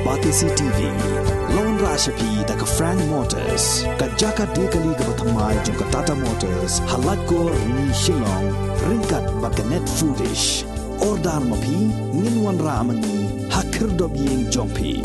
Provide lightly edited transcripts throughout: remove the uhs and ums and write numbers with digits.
Batisi TV, Lone Rashapi da ka Frank Motors, ka Jaka Dekali ka Batamai jong ka Tata Motors, halat ko ni Shillong, ringkat bakanet foodish, ordar mapi, ninwan ramani, hakir dobiyeng jongpi.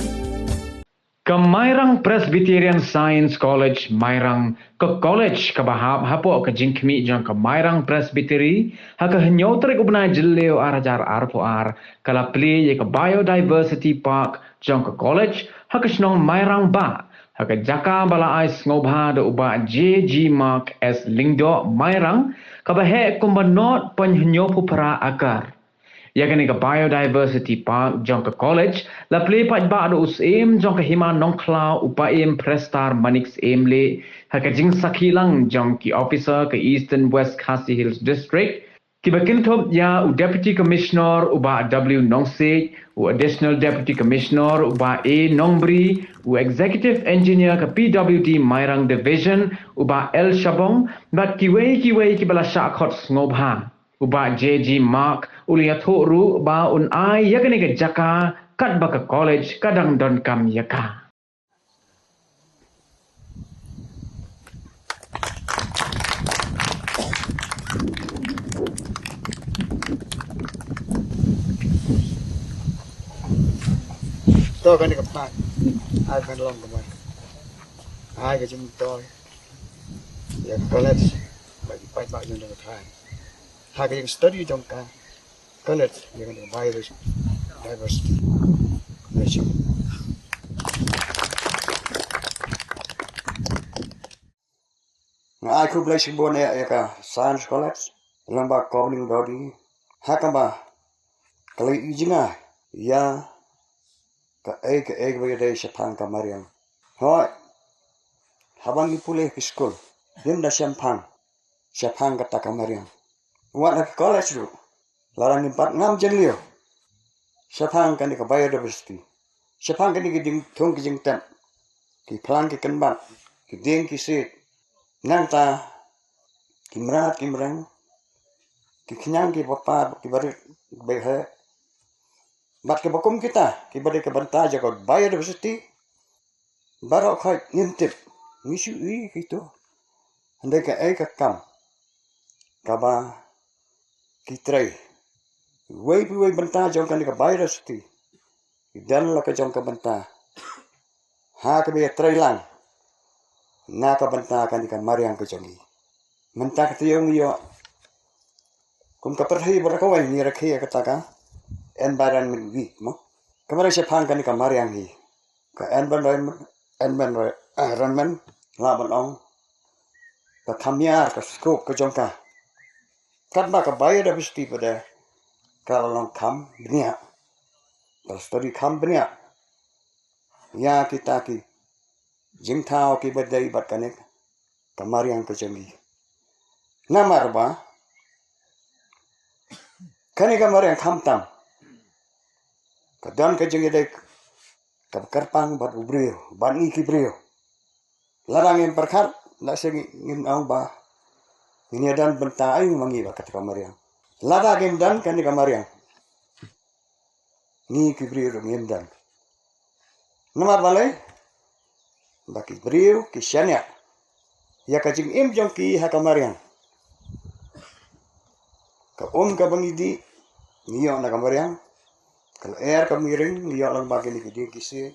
Ke Mairang Presbyterian Science College, Mairang ke college ke bahap hapo ke jingkmi jang ke Mairang Presbytery, ha ke hanyotrik ubna jelleo arajar arpoar, kala pli ye ke Biodiversity Park jang ke college, ha ke snong Mairang ba, ha ke jaka bala ais ngobha de uba JG Mark S Lingdo Mairang, ke bahe kumbanot penhanyopu para akar. Ya kini ke Biodiversity Park jong ke college la play pat ba do usim jong ke hima nongkla upaim prestar manix emle ha ke jing sakilang jong ki officer ke Eastern West Khasi Hills District ki bakintop ya u deputy commissioner uba W Nongse u additional deputy commissioner uba A Nongbri u executive engineer ke PWD Mairang division uba L Shabong bat kiwei ki bala syakot ngobha uba JG Mark ulia thoru ba un ai yakni ke jaka kat baka college kadang don kam yaka. Tôi kan gặp bạn ai kan long của mình ai cái chúng tôi ya college bagi baik yang dengan thai hai cái study trong cả college yang dengan biodiversity nation ai khu belajar bon ya ka science college lamba coming body hakamba kalau ijinga ya ka ek bagi Sepang kamarian hoi habang ipuleh ke school dim da Sepang kata kamarian wat ke college ru larang 4 jenlio Sepang kan ke biodiversity Sepang kan ke ding thong ke jing tem ki plang ke kenbat ki ding ki sit nanta ki mrat ki mrang ki knyang ki papa ki bari behe bat ke bakum kita ki bade ke banta jaga biodiversity barok khai ngintip misu i gitu andai ka ka kam kaba ki trai wei banta jaga kan ke biodiversity dan la ka jaga banta ha ke be trai lang na ka banta kan ke mariang ke jangi menta ke tiong yo kum ka perhi barakawai ni rakhi ka taka environment week mo kamara Sepang kan ka mariang hi ka environment laban ong ka khamyar ka scope ka jongka kat ba ka biodiversity pada ka long kham bnia ka study kham bnia ya kita ki jingthao ki badai bat kanek ka mariang ka jangi namar ba kani ka mariang kham tam kadang kejeng dek kerpang bat ubrio ban iki brio larang yang perkar nak segi ngin au ba ini dan benta ayu mangi ba kat kamariang lada gem dan kan di kamariang ni ki brio ngem dan nomor balai baki brio ki syanya ya kajing im jong ki ha kamariang ka ka bangidi niyo na kamariang kalau air kemiring lihat orang bagi ni dia kisi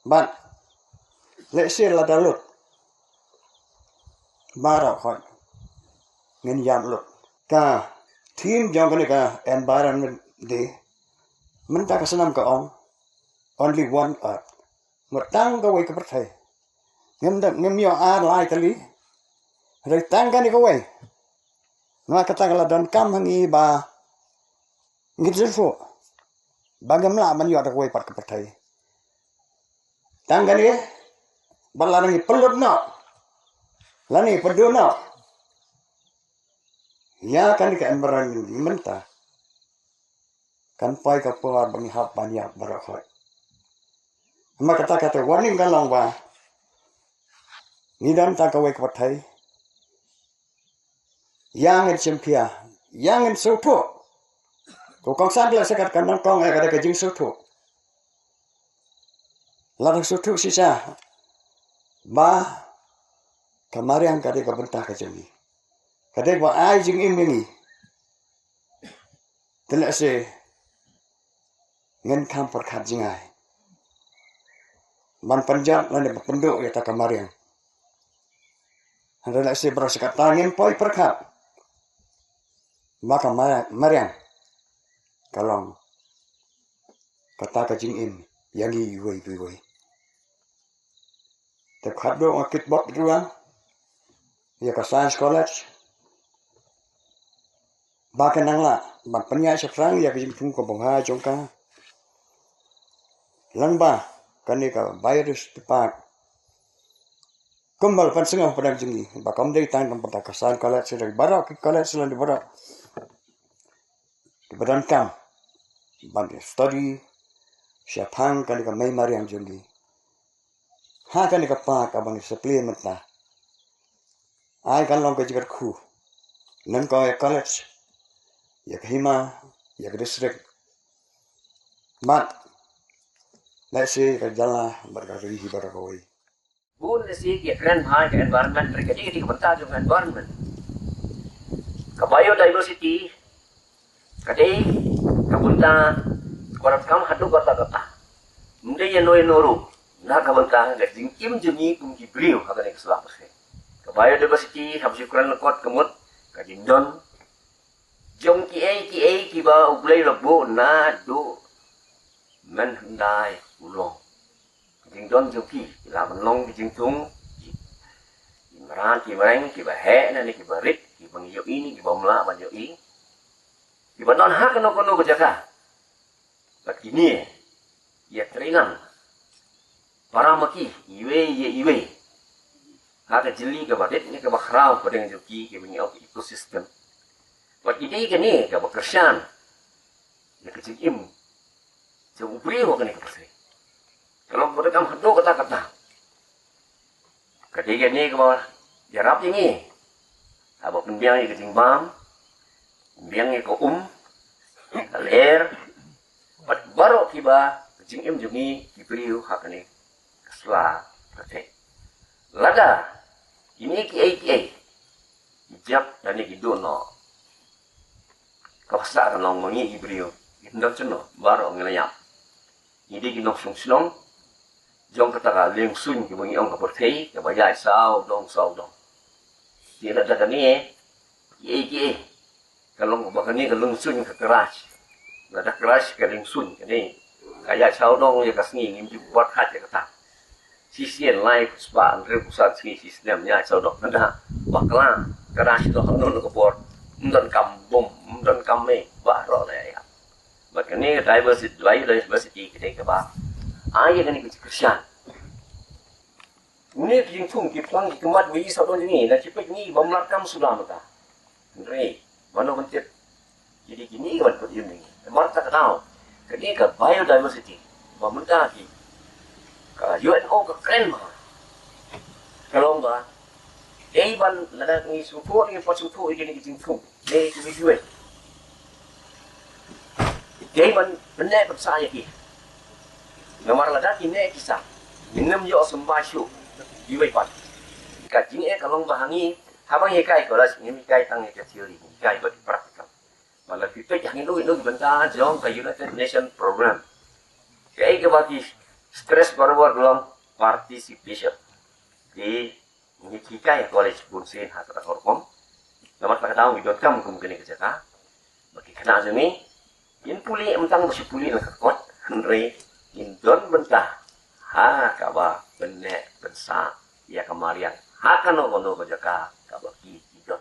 ban lekser la dalut bara khoi ngin yam lut ka team jong kan ka environment day menta ka senam ka only one earth matang ka wei ka perthai ngem yo ar lai tali re tang kan ka wei na kata kala don kam hangi ba ngizfo bagamla man yo adak way pat kapatay tanggal ye balarang ipelod na lani pedo na ya kan ka embaran ni menta kan pai ka puar bangi hap banyak barakhoy maka kata warning kan long ba ni dan ta ka way kapatay yang chempia yang soto ko kong san la sakat kan kong ay kada ka jing soto Larang sutuk sisa. Ba kamariang kade ka bentah ka jengi. Kade ba ai jing im jengi. Tela se ngen kam perkat jingai. Man panjang lan penduk ya ta kamariang. Hendaklah se bersekat tangan poi perkat. Maka mariang kalong kata ka jing im yangi yuai. Tep khaddo ngakit bot ruang. Ya ka Science College. Bahkan nangla, ban penya sekrang ya kejim tung ko bongha jongka. Langba kani ka virus tepat. Kumbal pan sengah pada jengi. Bakam dari tang tempat ka Science College dari barak ke college selan di barak. Di badan kam. Ban study siapang kani ka mai mari yang jengi. Ha kani ka pa ka bang supplement na. Ai kan long ka jigar khu. Nan ko ya college. Ya hima, ya district. Mat, let's say kerjalah berkali barakoi. Bun si ya keren high ke environment mereka jadi kebentar dengan environment. Ke biodiversity, kadai kabunta korat kam hadu kata. Mungkin yang noru, nah kabunta nggak jingkim jemi kumki beliau akan yang selap sih. Ke biodiversity habis ukuran lekot kemut kajindon. Jom ki ba ublay labo na do men hendai ulong. Jing don jom ki la menong jing tung. Imran ki bareng ki ba he na ni ki barit ki bang yo ini ki bomla ban yo i. Ki ba non ha kono ko jaka. Begini ya trinam. Para maki iwe. Ha ka jeli ka barit ni ka ba khrau ko dengan joki ki bang yo ekosistem. Buat ide kan ni, kau bekerjaan, ya kecil im, jauh beri waktu ni kerja. Kalau mereka hendak kata, ketika ni kau jarap ini, abang pembiang ni kecil bam, pembiang ni kau kaler, baru kiba kecil im jumi diberi hak ni keselah kerja. Lada, ini ki, hijab dan ni kidono. Kapasa kan long mangi ibrio indon chno baro ngelayap idi ki nok sung slong jong kata ka leng sun ki mangi ong ka porthei ka bajai sao dong dia ada kan ni ye kalong bakani ka leng sun ka keras ada keras ka leng sun ni kaya sao dong ya kasngi ngim buat hat ya kata sisian life spa andre pusat si sistemnya sao dong ada bakla keras dong non ka por dan kampung dan kami baru ya. Makanya diversity kita kebab. Ayah kan ikut kerjaan. Ini yang tung kita lagi kemat bagi satu ini. Dan cepat ni memelakam sudah mereka. Andre, mana mentir. Jadi gini kan pun ini. Mereka tahu. Kini ke biodiversity. Pemerintah lagi. Ke UNO ke keren mah. Kalau enggak. Ban lada ni support ni pas support ini kita tung. Dia tu video. Ban benar percaya ki. Nomor lada ini kisah. Minum yo sembasyu. Diwe pat. Kajing kalau bahangi, habang yekai kalau ni kai tang ye teori. Kai buat praktikal. Malah kita yang itu bentar jom ke United Nations program. Kai ke bagi stress baru dalam participation. Di ini kita ya college pun sih hatta horkom. Nomor tak tahu video kamu kemungkinan kerja kah? Bagi kena jemi, in puli mentang masih puli nak kot, Henry in don bentah. Ha kaba benek bensa ya kemarian. Ha kano kerja kah? Kaba ki don.